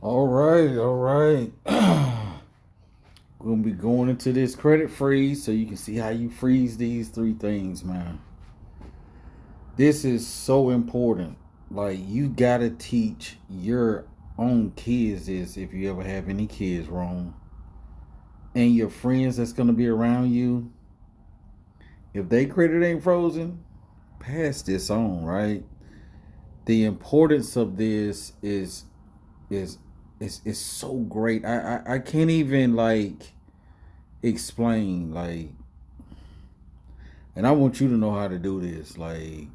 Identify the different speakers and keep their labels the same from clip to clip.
Speaker 1: All right, all right. We're gonna be going into this credit freeze so you can see how you freeze these three things, man. This is so important. Like you gotta teach your own kids this if you ever have any kids wrong. And your friends that's gonna be around you, if they credit ain't frozen, pass this on, right? The importance of this is is so great. I can't even like explain like, and I want you to know how to do this, like,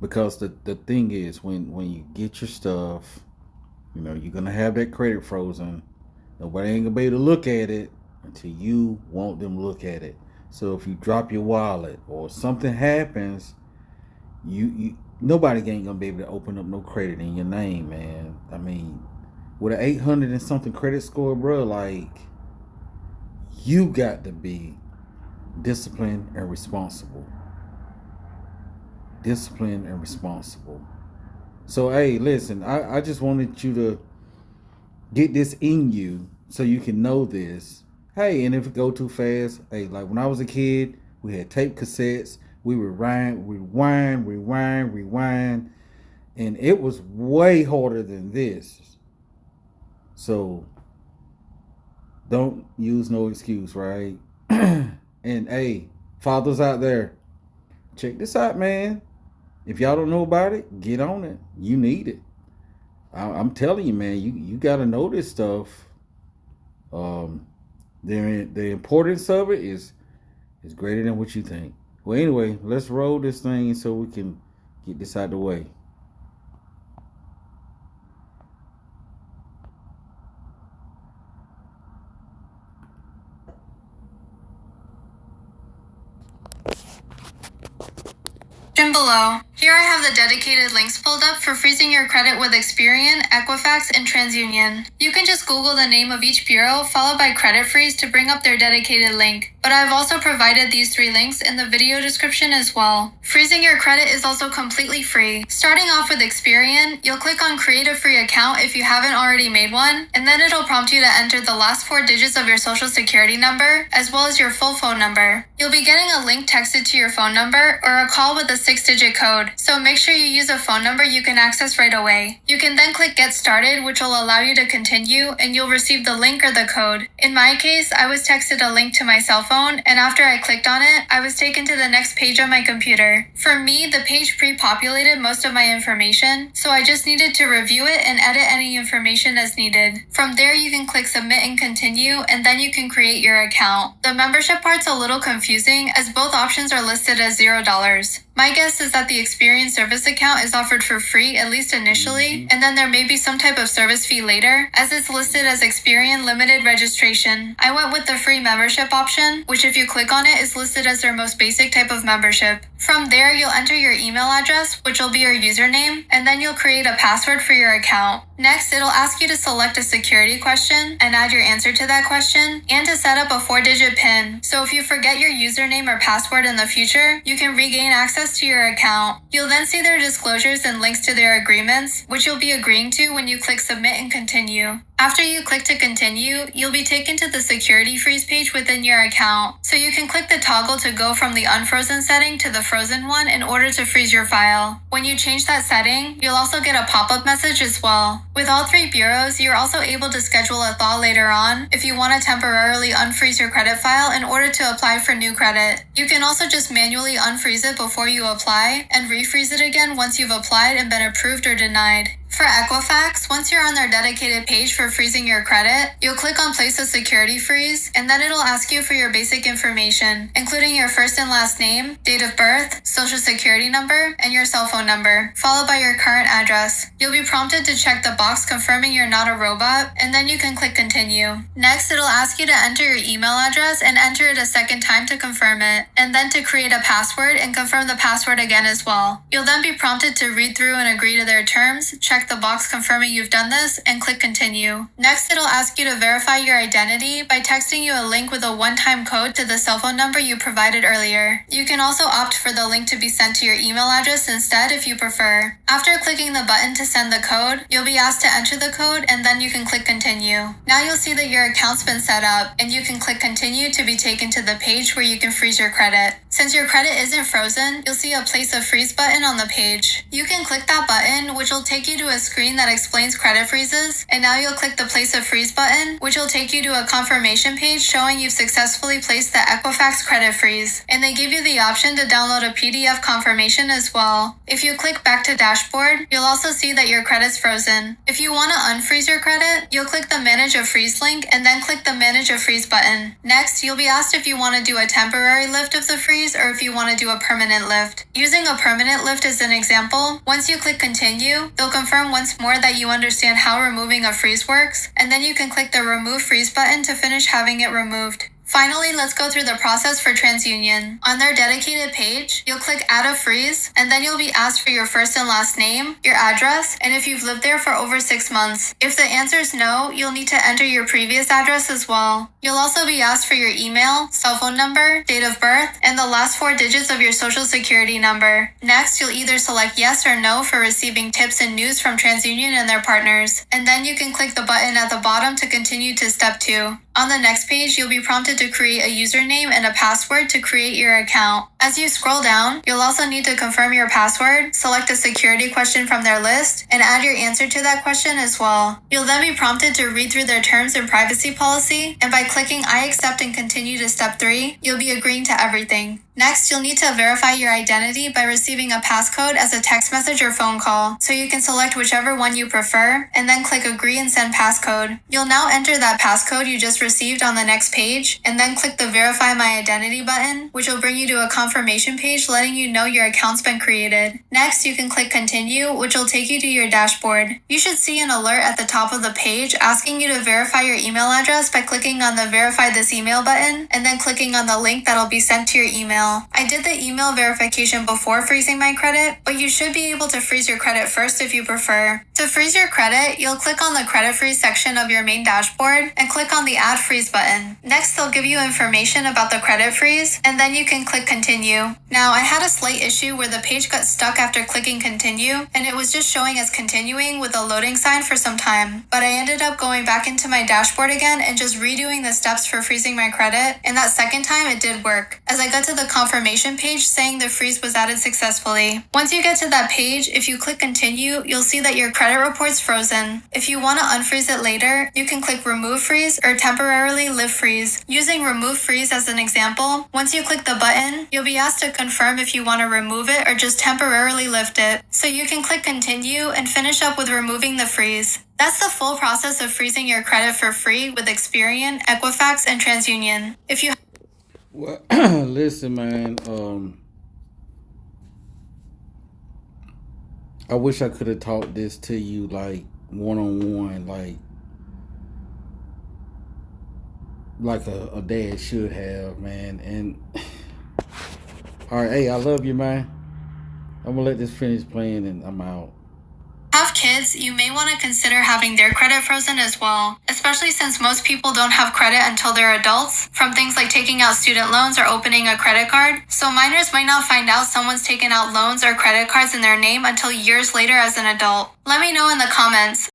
Speaker 1: because the thing is when you get your stuff, you're gonna have that credit frozen. Nobody ain't gonna be able to look at it until you want them to look at it. So if you drop your wallet or something happens, you nobody ain't gonna be able to open up no credit in your name, man. I mean, with an 800 and something credit score, bro, like you got to be disciplined and responsible. Disciplined and responsible. So, hey, listen, I just wanted you to get this in you so you can know this. Hey, and if it go too fast, hey, like when I was a kid, we had tape cassettes. We would rewind, and it was way harder than this. So don't use no excuse, right? And hey, fathers out there, check this out, man. If y'all don't know about it, get on it. You need it. I'm telling you, man. You got to know this stuff. Um, the importance of it is greater than what you think. Well, anyway, let's roll this thing so we can get this out of the way.
Speaker 2: Below. Here I have the dedicated links pulled up for freezing your credit with Experian, Equifax, and TransUnion. You can just Google the name of each bureau followed by credit freeze to bring up their dedicated link. But I've also provided these three links in the video description as well. Freezing your credit is also completely free. Starting off with Experian, you'll click on create a free account if you haven't already made one, and then it'll prompt you to enter the last four digits of your social security number, as well as your full phone number. You'll be getting a link texted to your phone number or a call with a 6-digit code, so make sure you use a phone number you can access right away. You can then click get started, which will allow you to continue, and you'll receive the link or the code. In my case, I was texted a link to my cell phone, and after I clicked on it, I was taken to the next page on my computer. For me, the page pre-populated most of my information, so I just needed to review it and edit any information as needed. From there, you can click submit and continue, and then you can create your account. The membership part's a little confusing as both options are listed as $0. My guess is that the Experian service account is offered for free, at least initially, and then there may be some type of service fee later, as it's listed as Experian Limited Registration. I went with the free membership option, which if you click on it is listed as their most basic type of membership. From there, you'll enter your email address, which will be your username, and then you'll create a password for your account. Next, it'll ask you to select a security question and add your answer to that question, and to set up a 4-digit PIN. So if you forget your username or password in the future, you can regain access to your account. You'll then see their disclosures and links to their agreements, which you'll be agreeing to when you click submit and continue. After you click to continue, you'll be taken to the security freeze page within your account. So you can click the toggle to go from the unfrozen setting to the frozen one in order to freeze your file. When you change that setting, you'll also get a pop-up message as well. With all three bureaus, you're also able to schedule a thaw later on if you want to temporarily unfreeze your credit file in order to apply for new credit. You can also just manually unfreeze it before you apply and refreeze it again once you've applied and been approved or denied. For Equifax, once you're on their dedicated page for freezing your credit, you'll click on place a security freeze, and then it'll ask you for your basic information, including your first and last name, date of birth, social security number, and your cell phone number, followed by your current address. You'll be prompted to check the box confirming you're not a robot, and then you can click continue. Next, it'll ask you to enter your email address and enter it a second time to confirm it, and then to create a password and confirm the password again as well. You'll then be prompted to read through and agree to their terms, check check the box confirming you've done this and click continue. Next, it'll ask you to verify your identity by texting you a link with a one-time code to the cell phone number you provided earlier. You can also opt for the link to be sent to your email address instead if you prefer. After clicking the button to send the code, you'll be asked to enter the code and then you can click continue. Now you'll see that your account's been set up and you can click continue to be taken to the page where you can freeze your credit. Since your credit isn't frozen, you'll see a place a freeze button on the page. You can click that button, which will take you to a screen that explains credit freezes, and now you'll click the place a freeze button, which will take you to a confirmation page showing you've successfully placed the Equifax credit freeze. And they give you the option to download a PDF confirmation as well. If you click back to dashboard, you'll also see that your credit's frozen. If you want to unfreeze your credit, you'll click the manage a freeze link and then click the manage a freeze button. Next, you'll be asked if you want to do a temporary lift of the freeze or if you want to do a permanent lift. Using a permanent lift as an example, once you click continue, they'll confirm once more that you understand how removing a freeze works, and then you can click the remove freeze button to finish having it removed. Finally, let's go through the process for TransUnion. On their dedicated page, you'll click Add a Freeze, and then you'll be asked for your first and last name, your address, and if you've lived there for over 6 months. If the answer is no, you'll need to enter your previous address as well. You'll also be asked for your email, cell phone number, date of birth, and the last 4 digits of your social security number. Next, you'll either select yes or no for receiving tips and news from TransUnion and their partners, and then you can click the button at the bottom to continue to step 2. On the next page, you'll be prompted to create a username and a password to create your account. As you scroll down, you'll also need to confirm your password, select a security question from their list, and add your answer to that question as well. You'll then be prompted to read through their terms and privacy policy, and by clicking I accept and continue to step 3, you'll be agreeing to everything. Next, you'll need to verify your identity by receiving a passcode as a text message or phone call, so you can select whichever one you prefer, and then click agree and send passcode. You'll now enter that passcode you just received on the next page, and then click the verify my identity button, which will bring you to a confirmation page letting you know your account's been created. Next, you can click continue, which will take you to your dashboard. You should see an alert at the top of the page asking you to verify your email address by clicking on the verify this email button, and then clicking on the link that'll be sent to your email. I did the email verification before freezing my credit, but you should be able to freeze your credit first if you prefer. To freeze your credit, you'll click on the credit freeze section of your main dashboard and click on the add freeze button. Next, they'll give you information about the credit freeze, and then you can click continue. Now, I had a slight issue where the page got stuck after clicking continue, and it was just showing as continuing with a loading sign for some time. But I ended up going back into my dashboard again and just redoing the steps for freezing my credit, and that second time it did work, as I got to the confirmation page saying the freeze was added successfully. Once you get to that page, if you click continue, you'll see that your credit report's frozen. If you want to unfreeze it later, you can click remove freeze or temporarily lift freeze. Using remove freeze as an example, once you click the button, you'll be asked to confirm if you want to remove it or just temporarily lift it. So you can click continue and finish up with removing the freeze. That's the full process of freezing your credit for free with Experian, Equifax, and TransUnion. If you
Speaker 1: Well, listen, man. I wish I could have taught this to you like one-on-one, like a dad should have, man. And all right, hey, I love you, man. I'm gonna let this finish playing, and I'm out.
Speaker 2: have kids, you may want to consider having their credit frozen as well, especially since most people don't have credit until they're adults, from things like taking out student loans or opening a credit card. So minors might not find out someone's taken out loans or credit cards in their name until years later as an adult. Let me know in the comments,